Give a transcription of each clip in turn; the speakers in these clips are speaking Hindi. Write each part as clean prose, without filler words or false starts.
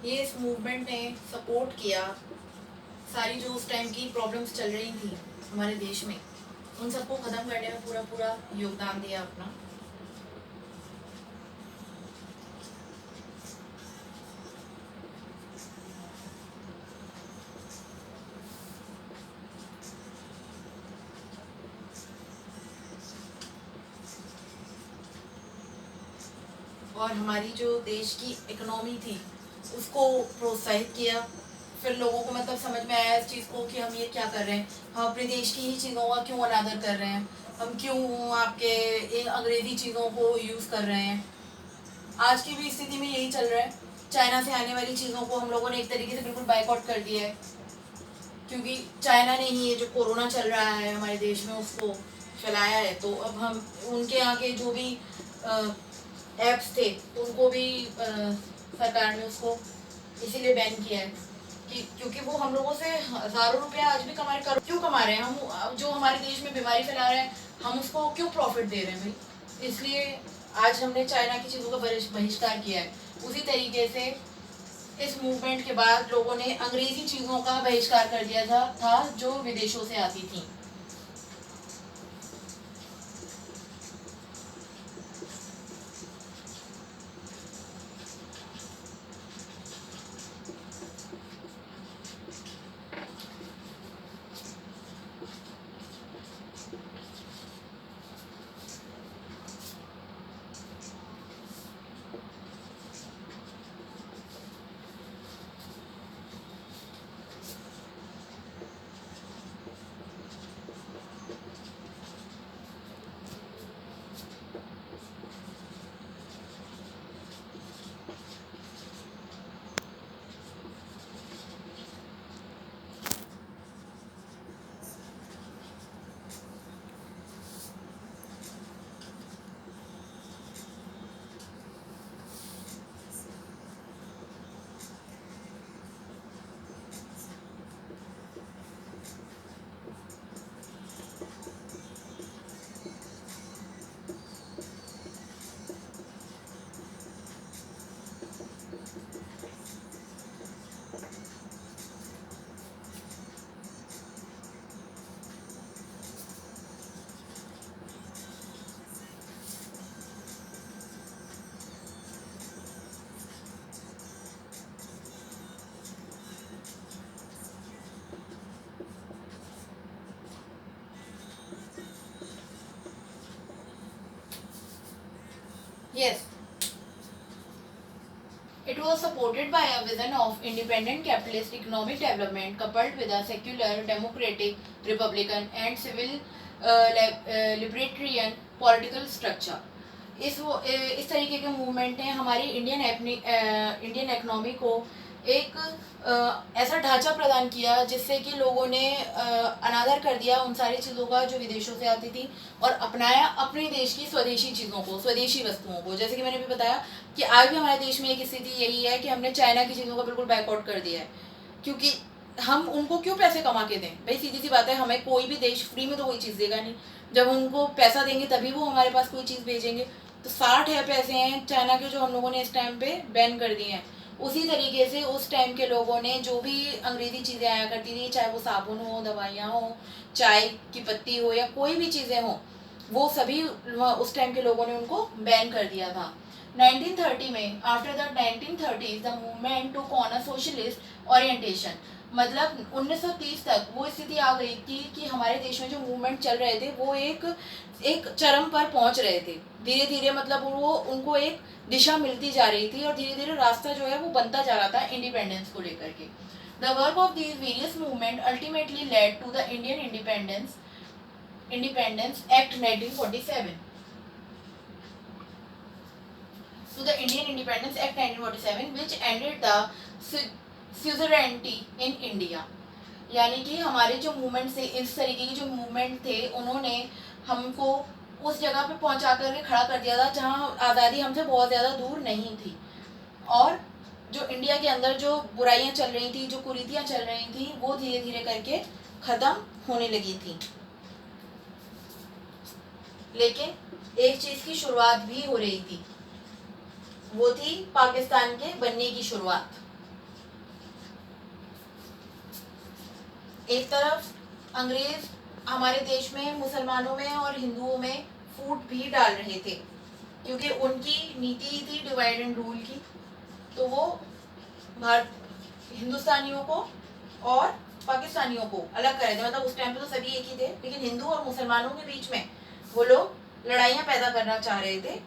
ये इस मूवमेंट ने सपोर्ट किया सारी जो उस टाइम की प्रॉब्लम्स चल रही थी हमारे देश में, उन सबको ख़त्म करने में पूरा पूरा योगदान दिया अपना। और हमारी जो देश की इकोनॉमी थी उसको प्रोत्साहित किया। फिर लोगों को मतलब समझ में आया इस चीज़ को कि हम ये क्या कर रहे हैं, हम अपने देश की ही चीज़ों का क्यों अनादर कर रहे हैं, हम क्यों आपके इन अंग्रेज़ी चीज़ों को यूज़ कर रहे हैं। आज की भी स्थिति में यही चल रहा है। चाइना से आने वाली चीज़ों को हम लोगों ने एक तरीके से बिल्कुल बाइकआउट कर दिया है, क्योंकि चाइना ने ही ये जो कोरोना चल रहा है हमारे देश में उसको फैलाया है। तो अब हम उनके यहाँ के जो भी ऐप्स थे उनको भी सरकार ने उसको इसीलिए बैन किया है कि क्योंकि वो हम लोगों से हज़ारों रुपया आज भी कमा रहे, क्यों कमा रहे हैं, हम जो हमारे देश में बीमारी फैला रहे हैं हम उसको क्यों प्रॉफिट दे रहे हैं भाई। इसलिए आज हमने चाइना की चीज़ों का बहिष्कार किया है। उसी तरीके से इस मूवमेंट के बाद लोगों ने अंग्रेजी चीज़ों का बहिष्कार कर दिया था जो विदेशों से आती थी। Yes, it was supported by a vision of independent capitalist economic development coupled with a secular, democratic, republican and civil libertarian political structure. इस तरीके के मूवमेंट ने हमारी इंडियन इकोनॉमी को एक ऐसा ढांचा प्रदान किया जिससे कि लोगों ने अनादर कर दिया उन सारी चीज़ों का जो विदेशों से आती थी और अपनाया अपने देश की स्वदेशी चीज़ों को, स्वदेशी वस्तुओं को। जैसे कि मैंने भी बताया कि आज भी हमारे देश में एक स्थिति यही है कि हमने चाइना की चीज़ों का बिल्कुल बाइकआउट कर दिया है, क्योंकि हम उनको क्यों पैसे कमा के दें भाई। सीधी सी बात है, हमें कोई भी देश फ्री में तो कोई चीज़ देगा नहीं, जब उनको पैसा देंगे तभी वो हमारे पास कोई चीज़ भेजेंगे। तो 60 है पैसे हैं चाइना के जो हम लोगों ने इस टाइम पे बैन कर दिए हैं। उसी तरीके से उस टाइम के लोगों ने जो भी अंग्रेज़ी चीज़ें आया करती थी, चाहे वो साबुन हो, दवाइयाँ हो, चाय की पत्ती हो या कोई भी चीज़ें हों, वो सभी उस टाइम के लोगों ने उनको बैन कर दिया था। 1930 में after the 1930s the movement took on a socialist orientation. मतलब 1930 तक वो स्थिति आ गई थी कि हमारे देश में जो मूवमेंट चल रहे थे वो एक एक चरम पर पहुंच रहे थे। धीरे धीरे मतलब वो उनको एक दिशा मिलती जा रही थी और धीरे धीरे रास्ता जो है वो बनता जा रहा था इंडिपेंडेंस को लेकर के। The work of these various movement ultimately led to the Indian Independence Act 1947। to the Indian Independence Act 1947 which ended the suzerainty in India। यानी कि हमारे जो मूवमेंट थे, इस तरीके के जो मूवमेंट थे, उन्होंने हमको उस जगह पे पहुंचा करके खड़ा कर दिया था जहां आज़ादी हमसे बहुत ज़्यादा दूर नहीं थी और जो इंडिया के अंदर जो बुराइयां चल रही थी, जो कुरीतियां चल रही थी, वो धीरे धीरे करके ख़त्म होने लगी थी। लेकिन एक चीज़ की शुरुआत भी हो रही थी, वो थी पाकिस्तान के बनने की शुरुआत। एक तरफ अंग्रेज हमारे देश में मुसलमानों में और हिंदुओं में फूट भी डाल रहे थे, क्योंकि उनकी नीति थी डिवाइड एंड रूल की। तो वो भारत हिंदुस्तानियों को और पाकिस्तानियों को अलग कर रहे थे। मतलब उस टाइम पे तो सभी एक ही थे, लेकिन हिंदू और मुसलमानों के बीच में वो लोग लड़ाइयाँ पैदा करना चाह रहे थे।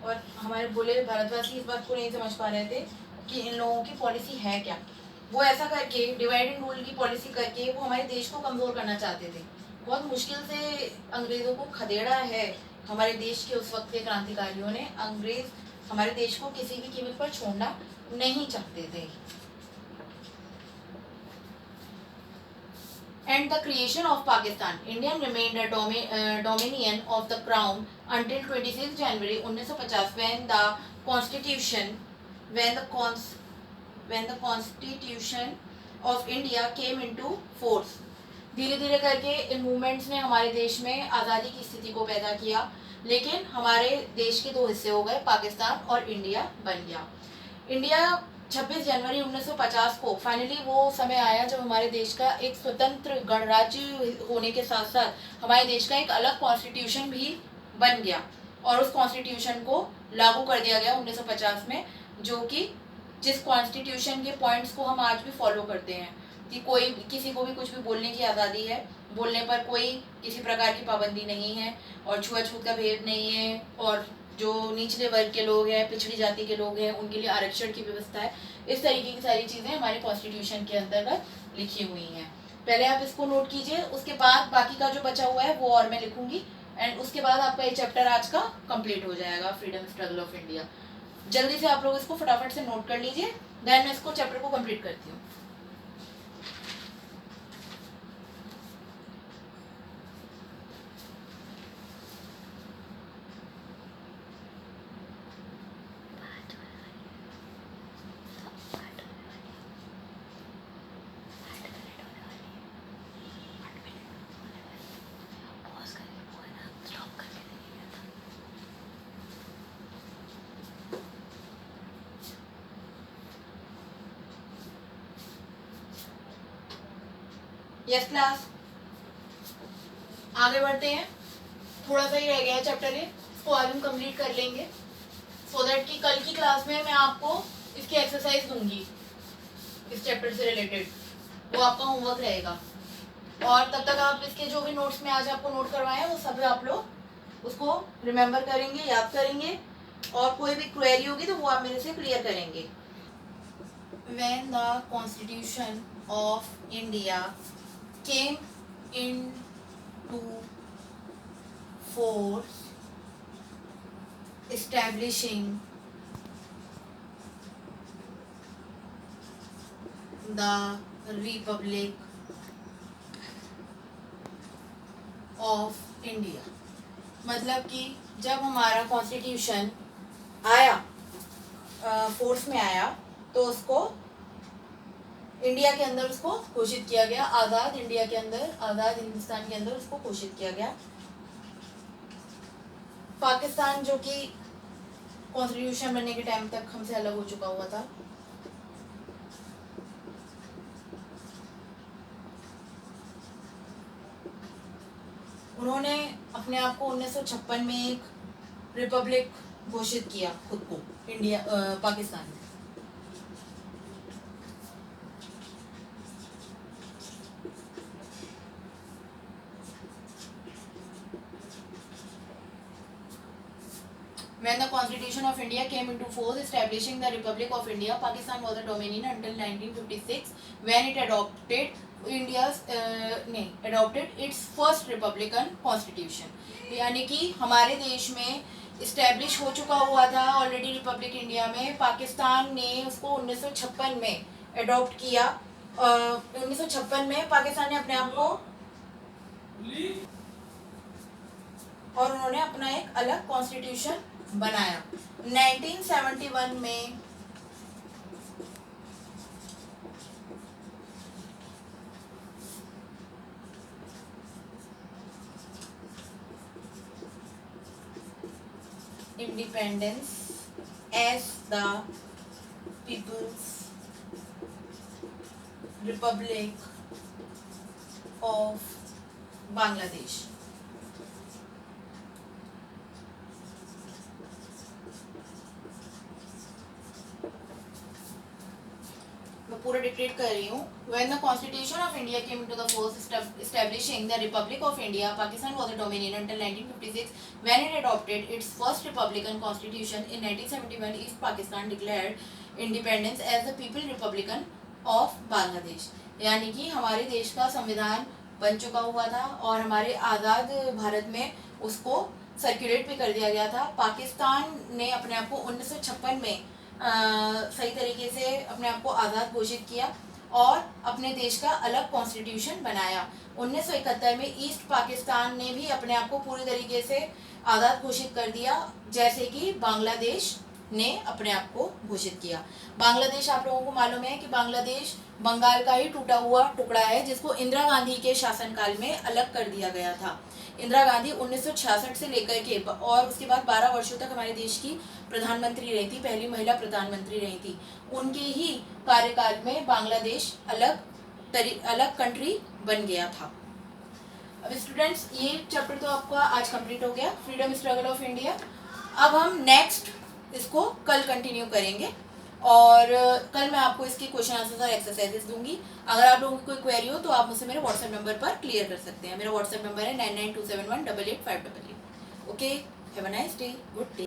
और हमारे बोले भारतवासी इस बात को नहीं समझ पा रहे थे कि इन लोगों की पॉलिसी है क्या। वो ऐसा करके डिवाइड एंड रूल की पॉलिसी करके वो हमारे देश को कमज़ोर करना चाहते थे। बहुत मुश्किल से अंग्रेज़ों को खदेड़ा है हमारे देश के उस वक्त के क्रांतिकारियों ने। अंग्रेज़ हमारे देश को किसी भी कीमत पर छोड़ना नहीं चाहते थे। And the creation of Pakistan, India remained a dominion of the crown until 26 January 1950 when the constitution of India came into force. धीरे धीरे करके इन मूवमेंट्स ने हमारे देश में आज़ादी की स्थिति को पैदा किया, लेकिन हमारे देश के दो हिस्से हो गए, पाकिस्तान और इंडिया बन गया। इंडिया 26 जनवरी 1950 को फाइनली वो समय आया जब हमारे देश का एक स्वतंत्र गणराज्य होने के साथ साथ हमारे देश का एक अलग कॉन्स्टिट्यूशन भी बन गया, और उस कॉन्स्टिट्यूशन को लागू कर दिया गया 1950 में, जो कि जिस कॉन्स्टिट्यूशन के पॉइंट्स को हम आज भी फॉलो करते हैं कि कोई किसी को भी कुछ भी बोलने की आज़ादी है, बोलने पर कोई किसी प्रकार की पाबंदी नहीं है, और छुआछूत का भेद नहीं है, और जो निचले वर्ग के लोग हैं, पिछड़ी जाति के लोग हैं, उनके लिए आरक्षण की व्यवस्था है। इस तरीके की सारी चीज़ें हमारे कॉन्स्टिट्यूशन के अंतर्गत लिखी हुई हैं। पहले आप इसको नोट कीजिए, उसके बाद बाकी का जो बचा हुआ है वो और मैं लिखूंगी, एंड उसके बाद आपका ये चैप्टर आज का कंप्लीट हो जाएगा, फ्रीडम स्ट्रगल ऑफ इंडिया। जल्दी से आप लोग इसको फटाफट से नोट कर लीजिए, देन मैं इसको चैप्टर को कंप्लीट करती हूँ। यस क्लास, आगे बढ़ते हैं। थोड़ा सा ही रह गया है चैप्टर ये, इसको आज हम कंप्लीट कर लेंगे, सो दैट कि कल की क्लास में मैं आपको इसकी एक्सरसाइज दूंगी इस चैप्टर से रिलेटेड, वो आपका होमवर्क रहेगा। और तब तक आप इसके जो भी नोट्स में आज आपको नोट करवाए हैं वो सब आप लोग उसको रिमेंबर करेंगे, याद करेंगे, और कोई भी क्वेरी होगी तो वो आप मेरे से क्लियर करेंगे। When the Constitution of India came into force, establishing the Republic of India, मतलब कि जब हमारा कॉन्स्टिट्यूशन आया, फोर्स में आया, तो उसको इंडिया के अंदर उसको घोषित किया गया, आज़ाद इंडिया के अंदर, आज़ाद हिंदुस्तान के अंदर उसको घोषित किया गया। पाकिस्तान जो कि कॉन्स्टिट्यूशन बनने के टाइम तक हमसे अलग हो चुका हुआ था, उन्होंने अपने आप को 1956 में एक रिपब्लिक घोषित किया खुद को, इंडिया पाकिस्तान में। When the Constitution of India came into force, establishing the Republic of India, Pakistan was a dominion until 1956, when it adopted its first Republican Constitution. यानी कि हमारे देश में इस्टेब्लिश हो चुका हुआ था ऑलरेडी रिपब्लिक इंडिया में, पाकिस्तान ने उसको 1956 में अडॉप्ट किया। 1956 में पाकिस्तान ने अपने आप को, और उन्होंने अपना एक अलग कॉन्स्टिट्यूशन बनाया। 1971 में independence as the People's Republic of Bangladesh. मैं पूरा डिक्टेट कर रही हूँ. When the Constitution of India came into the force, establishing the Republic of India, Pakistan was a dominion until 1956, when it adopted its first republican constitution. In 1971, East Pakistan declared independence as the People Republican of Bangladesh. यानी कि हमारे देश का संविधान बन चुका हुआ था और हमारे आज़ाद भारत में उसको सर्कुलेट भी कर दिया गया था. पाकिस्तान ने अपने आप को 1956 में सही तरीके से अपने आप को आज़ाद घोषित किया और अपने देश का अलग कॉन्स्टिट्यूशन बनाया. 1971 में ईस्ट पाकिस्तान ने भी अपने आप को पूरी तरीके से आज़ाद घोषित कर दिया, जैसे कि बांग्लादेश ने अपने आप को घोषित किया. बांग्लादेश, आप लोगों को मालूम है कि बांग्लादेश बंगाल का ही टूटा हुआ टुकड़ा है, जिसको इंदिरा गांधी के शासनकाल में अलग कर दिया गया था. इंदिरा गांधी 1966 से लेकर के और उसके बाद 12 वर्षों तक हमारे देश की प्रधानमंत्री रही थी, पहली महिला प्रधानमंत्री रही थी. उनके ही कार्यकाल में बांग्लादेश अलग कंट्री बन गया था. अब स्टूडेंट्स, ये चैप्टर तो आपका आज कंप्लीट हो गया, फ्रीडम स्ट्रगल ऑफ इंडिया. अब हम नेक्स्ट इसको कल कंटिन्यू करेंगे और कल मैं आपको इसकी क्वेश्चन आंसर और एक्सरसाइजेस दूंगी. अगर आप लोगों की कोई क्वेरी हो तो आप मुझसे मेरे व्हाट्सएप नंबर पर क्लियर कर सकते हैं. मेरा व्हाट्सएप नंबर है 9927188588. Okay, have a nice day, good day.